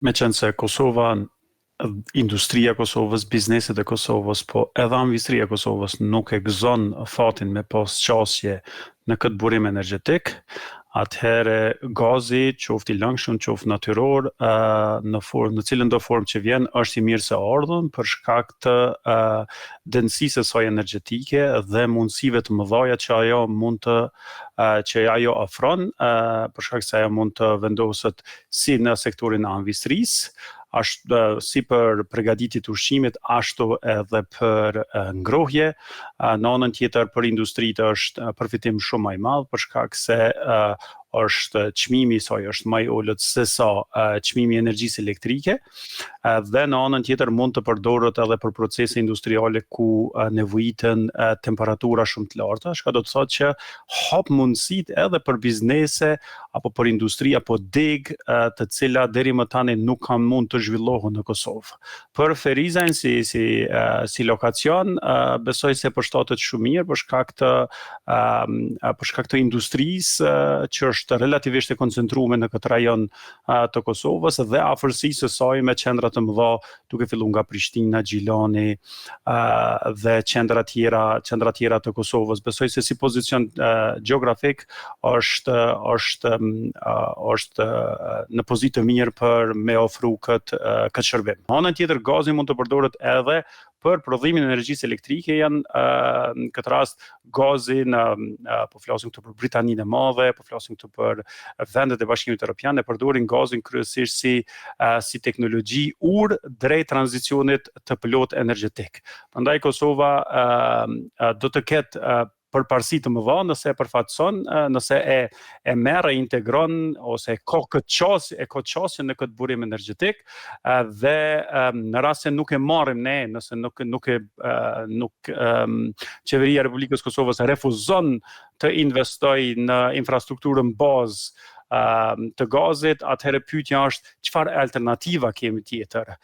Me qenë se Kosova, industria e Kosovës, bizneset e Kosovës, po edhe ambistria e Kosovës nuk e gëzon fatin me pas qasje në këtë burim energjetik, atëherë gazi, qoftë i lëngshëm, qoftë natyror, në cilën do formë që vjen, është i mirë se ardhën për shkak të densisë së saj energjetike dhe mundësive të mëdha që ajo ofron, për shkak se ajo mund të vendoset si në sektorin e ambistrisë, si për përgatitje të ushqimit, ashtu edhe për ngrohje. Në anën tjetër për industritë është përfitim shumë më i madh për shkak se është çmimi i saj është më i ulët se sa çmimi i energjisë elektrike, dhe në anën tjetër mund të përdoret edhe për procese industriale ku nevojiten temperatura shumë të larta, çka do të thotë që hap mundësitë edhe për biznese apo për industri apo degë të cilat deri më tani nuk kanë mund të zhvillohen në Kosovë. Për Ferizajn si lokacion, besoj se përshtatet shumë mirë për shkak të industrisë që është relativisht e koncentruar në këtë rajon të Kosovës dhe afërsisë së saj me qendra të mëdha, duke filluar nga Prishtina, Gjilani dhe qendra tjera të Kosovës. Besoj se si pozicion gjeografik është në pozitë të mirë për me ofru këtë shërbim. Në anën tjetër, gazi mund të përdoret edhe për prodhimin e energjisë elektrike. Janë në këtë rast gazi po flasim këtu për Britaninë e Madhe, po flasim këtu për vendet e Bashkimit Evropian, e përdorin gazin kryesisht si teknologji drejt tranzicionit të plot energjetik. Prandaj Kosova do të ketë përparësi të mëdha nëse e përfaqëson, nëse e merr e integron ose ka këtë qasje në këtë burim energjetik, dhe në rast se nuk e marrim ne, nëse nuk qeveria e Republikës Kosovës refuzon të investojë në infrastrukturën bazë të gazit, atëherë pyetja është çfarë alternativa kemi tjetër.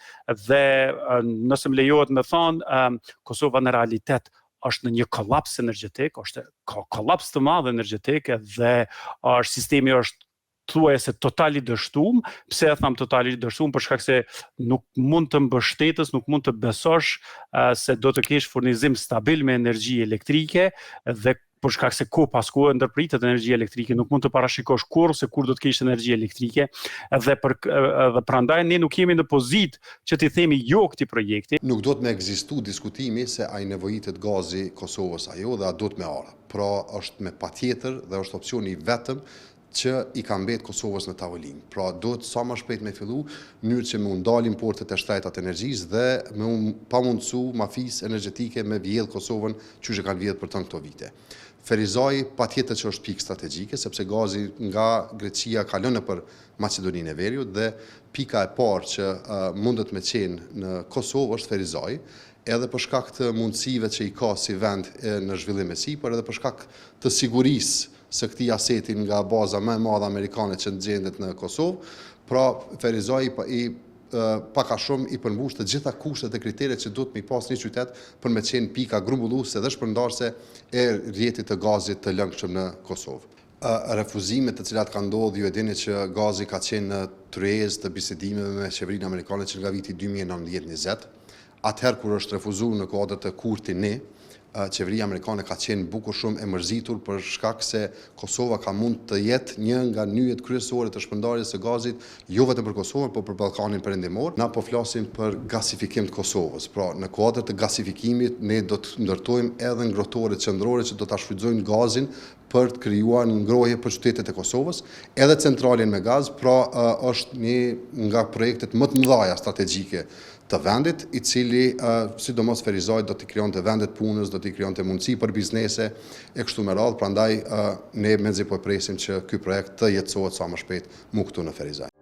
Dhe nëse më lejohet me thonë, Kosova në realitet është në një kolaps energjetik, ka kolaps të madh energjetik dhe sistemi është thuajse totali dështuar. Pse e them totali dështuar? Për shkak se nuk mund të mbështetësh, nuk mund të besosh se do të kesh furnizim stabil me energji elektrike, dhe për shkak se kohë pas kohë ndërpritet energji elektrike, nuk mund të parashikosh kur do të kesh energji elektrike, dhe prandaj ne nuk jemi në pozitë që t'i themi jo këtij projekti. Nuk do të më ekzistu diskutimi se a i nevojitet gazi Kosovës ajo dhe a do të më ardhë. Pra është me patjetër dhe është opsioni vetëm që i ka mbet Kosovës në tavolinë. Pra do të sa më shpejt me fillu mënyrë që me ndal importet e shtetat energjisë dhe me pamundsu mafisë energjetike me vjedh Kosovën që kanë vjedh për këto vite. Ferizaj patjetër që është pikë strategjike, sepse gazi nga Greqia kalon nëpër Maqedoninë e Veriut dhe pika e parë që mundet me qenë në Kosovë është Ferizaj, edhe për shkak të mundësive që i ka si vend në zhvillim e sipër, edhe për shkak të sigurisë së këtij aseti nga baza më e madhe amerikane që gjendet në Kosovë. Pra Ferizaj paka shumë i përmbush të gjitha kushtet e kriteret që duhet me pas një qytet për me qenë pika grumbulluese dhe shpërndarëse e rrjetit të gazit të lëngshëm në Kosovë. Refuzimet të cilat kanë ndodhur, ju e dini që gazi ka qenë në tryezë të bisedimeve me qeverinë amerikane që nga viti 2019-20. Atëherë kur është refuzuar në kuadër të Kurti 1, qeveria amerikane ka qenë bukur shumë e mërzitur për shkak se Kosova ka mund të jetë një nga nyjet kryesore të shpërndarjes së gazit, jo vetëm për Kosovën, por për Ballkanin Perëndimor. Na po flasim për gasifikim të Kosovës. Pra në kuadër të gasifikimit ne do të ndërtojmë edhe ngrohtore qendrore që do ta shfrytëzojnë gazin për të krijuar ngrohje për qytetet e Kosovës, edhe centralin me gaz. Pra është një nga projektet më të mëdha strategjike të vendit, i cili sidomos Ferizaj do t'i krijonte vendet punës, do t'i krijonte mundësi për biznese e kështu me radhë. Prandaj ne mezi po presim që ky projekt të jetësohet sa më shpejt këtu në Ferizaj.